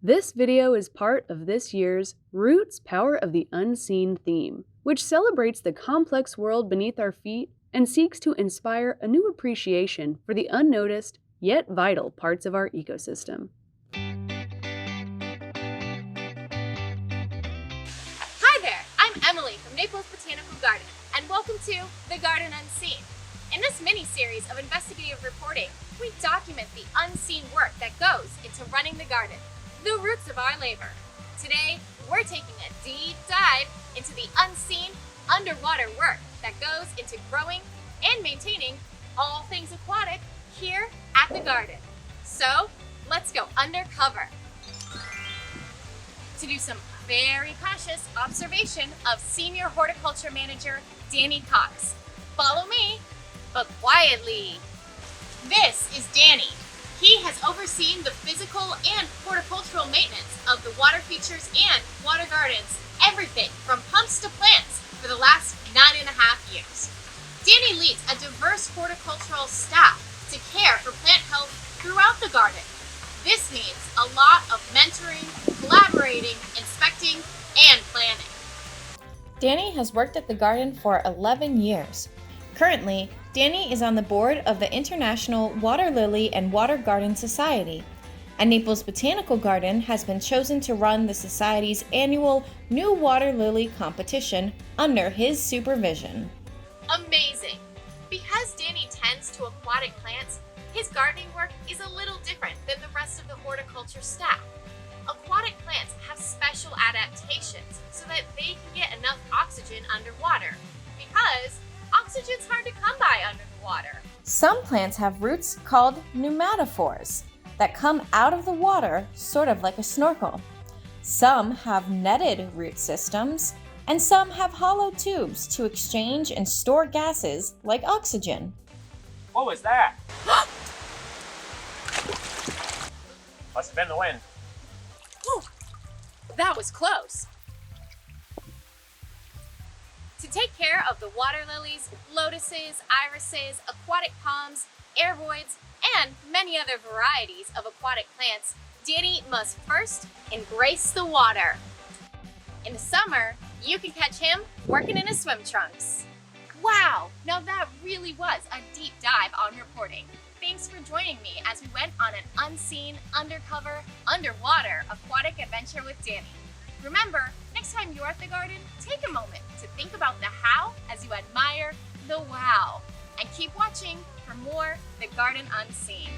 This video is part of this year's Roots Power of the Unseen theme, which celebrates the complex world beneath our feet and seeks to inspire a new appreciation for the unnoticed, yet vital parts of our ecosystem. Hi there, I'm Emily from Naples Botanical Garden, and welcome to The Garden Unseen. In this mini-series of investigative reporting, we document the unseen work that goes into running the garden, the roots of our labor. Today, we're taking a deep dive into the unseen, underwater work that goes into growing and maintaining all things aquatic here at the garden. So, let's go undercover to do some very cautious observation of Senior Horticulture Manager Danny Cox. Follow me, but quietly. This is Danny. He has overseen the physical and horticultural maintenance of the water features and water gardens, everything from pumps to plants, for the last 9.5 years. Danny leads a diverse horticultural staff to care for plant health throughout the garden. This means a lot of mentoring, collaborating, inspecting, and planning. Danny has worked at the garden for 11 years. Currently, Danny is on the board of the International Waterlily and Water Garden Society, and Naples Botanical Garden has been chosen to run the Society's annual New Waterlily competition under his supervision. Amazing! Because Danny tends to aquatic plants, his gardening work is a little different than the rest of the horticulture staff. Aquatic plants have special adaptations so that they can get enough oxygen underwater, because oxygen's hard to come by under the water. Some plants have roots called pneumatophores that come out of the water, sort of like a snorkel. Some have netted root systems, and some have hollow tubes to exchange and store gases like oxygen. What was that? Must have been the wind. Whew, that was close. To take care of the water lilies, lotuses, irises, aquatic palms, airvoids, and many other varieties of aquatic plants, Danny must first embrace the water. In the summer, you can catch him working in his swim trunks. Wow, now that really was a deep dive on reporting. Thanks for joining me as we went on an unseen, undercover, underwater aquatic adventure with Danny. Remember, next time you're at the garden, take a moment to think about the how as you admire the wow. And keep watching for more The Garden Unseen.